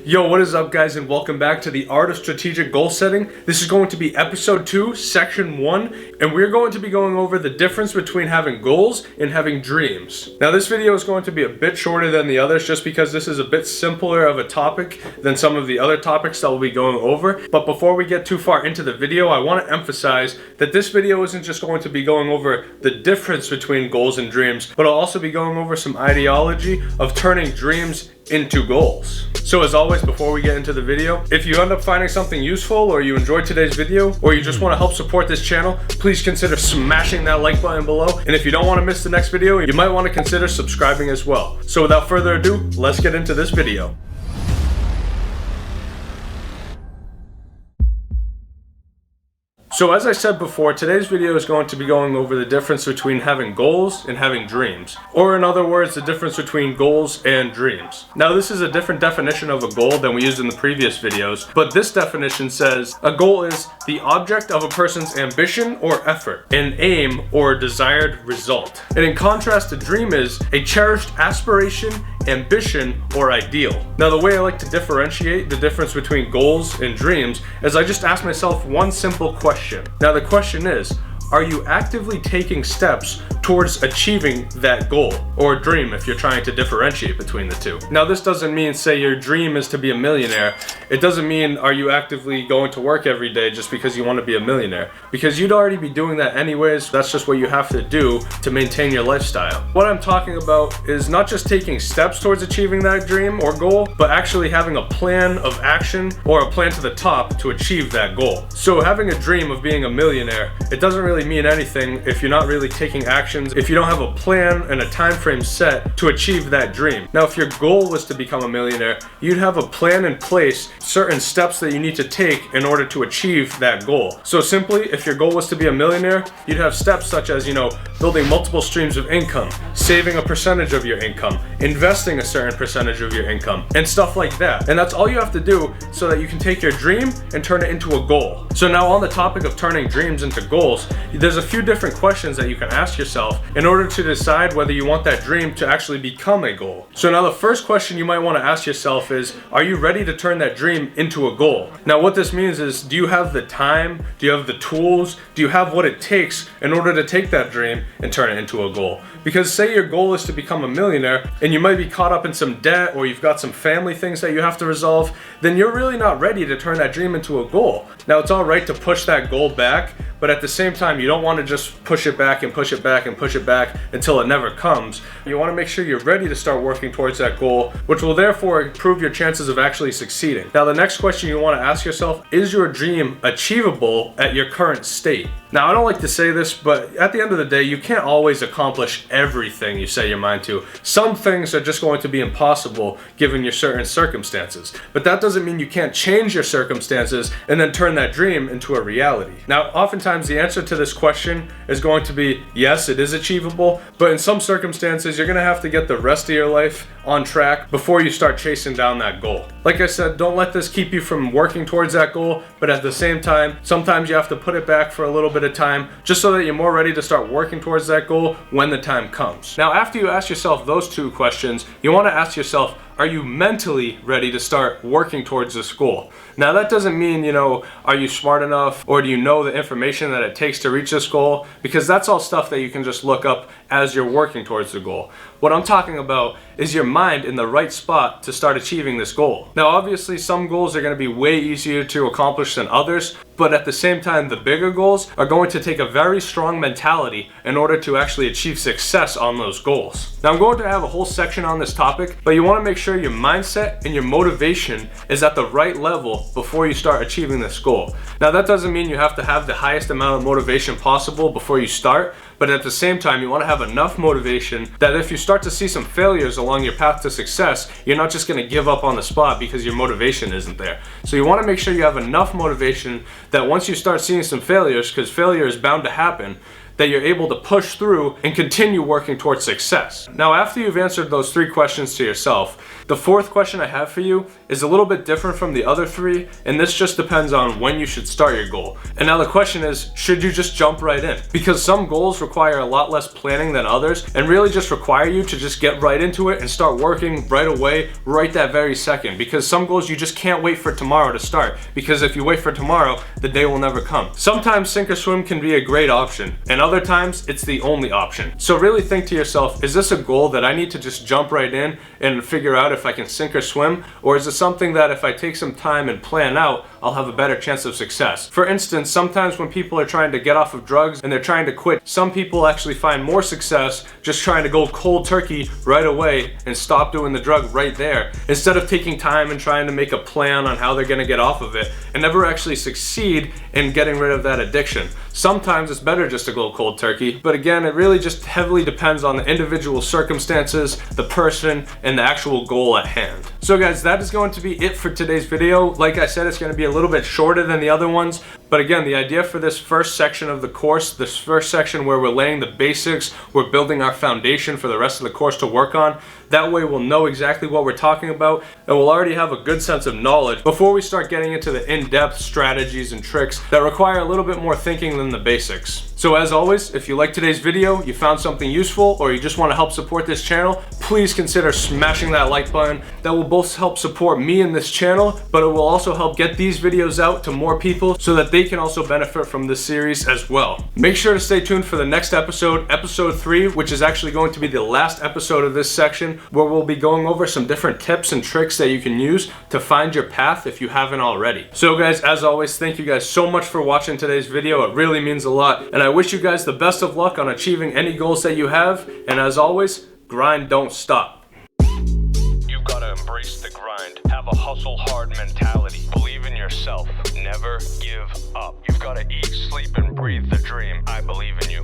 Yo, what is up guys, and welcome back to the Art of Strategic Goal Setting. This is going to be episode 2, section 1, and we're going to be going over the difference between having goals and having dreams. Now this video is going to be a bit shorter than the others just because this is a bit simpler of a topic than some of the other topics that we'll be going over. But before we get too far into the video, I want to emphasize that this video isn't just going to be going over the difference between goals and dreams, but I'll also be going over some ideology of turning dreams into goals. So as always, before we get into the video, if you end up finding something useful or you enjoyed today's video or you just want to help support this channel, please consider smashing that like button below. And if you don't want to miss the next video, you might want to consider subscribing as well. So without further ado, let's get into this video. So as I said before, today's video is going to be going over the difference between having goals and having dreams. Or in other words, the difference between goals and dreams. Now this is a different definition of a goal than we used in the previous videos, but this definition says a goal is the object of a person's ambition or effort, an aim or desired result. And in contrast, a dream is a cherished aspiration, ambition, or ideal. Now the way I like to differentiate the difference between goals and dreams is I just ask myself one simple question. Now the question is, are you actively taking steps towards achieving that goal or dream if you're trying to differentiate between the two? Now this doesn't mean, say your dream is to be a millionaire. It doesn't mean are you actively going to work every day just because you want to be a millionaire, because you'd already be doing that anyways. That's just what you have to do to maintain your lifestyle. What I'm talking about is not just taking steps towards achieving that dream or goal, but actually having a plan of action or a plan to the top to achieve that goal. So having a dream of being a millionaire, it doesn't really mean anything if you're not really taking actions, if you don't have a plan and a time frame set to achieve that dream. Now if your goal was to become a millionaire, you'd have a plan in place, certain steps that you need to take in order to achieve that goal. So simply, if your goal was to be a millionaire, you'd have steps such as, building multiple streams of income, saving a percentage of your income, investing a certain percentage of your income, and stuff like that. And that's all you have to do so that you can take your dream and turn it into a goal. So now on the topic of turning dreams into goals, there's a few different questions that you can ask yourself in order to decide whether you want that dream to actually become a goal. So now the first question you might want to ask yourself is, are you ready to turn that dream into a goal? Now what this means is, do you have the time? Do you have the tools? Do you have what it takes in order to take that dream and turn it into a goal? Because say your goal is to become a millionaire and you might be caught up in some debt or you've got some family things that you have to resolve, then you're really not ready to turn that dream into a goal. Now it's all right to push that goal back, but at the same time, you don't want to just push it back and push it back and push it back until it never comes. You want to make sure you're ready to start working towards that goal, which will therefore improve your chances of actually succeeding. Now, the next question you want to ask yourself, is your dream achievable at your current state? Now, I don't like to say this, but at the end of the day, you can't always accomplish everything you set your mind to. Some things are just going to be impossible given your certain circumstances, but that doesn't mean you can't change your circumstances and then turn that dream into a reality. Now, oftentimes the answer to this question is going to be yes, it is achievable, but in some circumstances you're going to have to get the rest of your life on track before you start chasing down that goal. Like I said, don't let this keep you from working towards that goal, but at the same time, sometimes you have to put it back for a little bit of time just so that you're more ready to start working towards that goal when the time comes. Now, after you ask yourself those two questions, you want to ask yourself, are you mentally ready to start working towards this goal? Now that doesn't mean, are you smart enough or do you know the information that it takes to reach this goal? Because that's all stuff that you can just look up as you're working towards the goal. What I'm talking about is your mind in the right spot to start achieving this goal. Now obviously some goals are going to be way easier to accomplish than others, but at the same time the bigger goals are going to take a very strong mentality in order to actually achieve success on those goals. Now I'm going to have a whole section on this topic, but you want to make sure your mindset and your motivation is at the right level before you start achieving this goal. Now that doesn't mean you have to have the highest amount of motivation possible before you start, but at the same time you want to have enough motivation that if you start to see some failures along your path to success, you're not just going to give up on the spot because your motivation isn't there. So you want to make sure you have enough motivation that once you start seeing some failures, because failure is bound to happen, that you're able to push through and continue working towards success. Now after you've answered those three questions to yourself, The fourth question I have for you is a little bit different from the other three, and this just depends on when you should start your goal. And now the question is, should you just jump right in? Because some goals require a lot less planning than others and really just require you to just get right into it and start working right away, right that very second. Because some goals you just can't wait for tomorrow to start, because if you wait for tomorrow, the day will never come. Sometimes sink or swim can be a great option, and other times it's the only option. So really think to yourself, is this a goal that I need to just jump right in and figure out if I can sink or swim, or is it something that if I take some time and plan out, I'll have a better chance of success? For instance, sometimes when people are trying to get off of drugs and they're trying to quit, some people actually find more success just trying to go cold turkey right away and stop doing the drug right there, instead of taking time and trying to make a plan on how they're going to get off of it and never actually succeed in getting rid of that addiction. Sometimes it's better just to go cold turkey, but again, it really just heavily depends on the individual circumstances, the person, and the actual goal at hand. So guys, that is going to be it for today's video. Like I said, it's going to be a little bit shorter than the other ones, but again, the idea for this first section of the course, this first section where we're laying the basics, we're building our foundation for the rest of the course to work on. That way we'll know exactly what we're talking about, and we'll already have a good sense of knowledge before we start getting into the in-depth strategies and tricks that require a little bit more thinking than the basics. So as always, if you liked today's video, you found something useful, or you just want to help support this channel, please consider smashing that like button. That will both help support me and this channel, but it will also help get these videos out to more people so that they can also benefit from this series as well. Make sure to stay tuned for the next episode, episode 3, which is actually going to be the last episode of this section, where we'll be going over some different tips and tricks that you can use to find your path if you haven't already. So guys, as always, thank you guys so much for watching today's video. It really means a lot, and I wish you guys the best of luck on achieving any goals that you have, and as always, grind don't stop. You've got to embrace the grind, have a hustle hard mentality, believe in yourself, never give up. You've got to eat, sleep, and breathe the dream. I believe in you.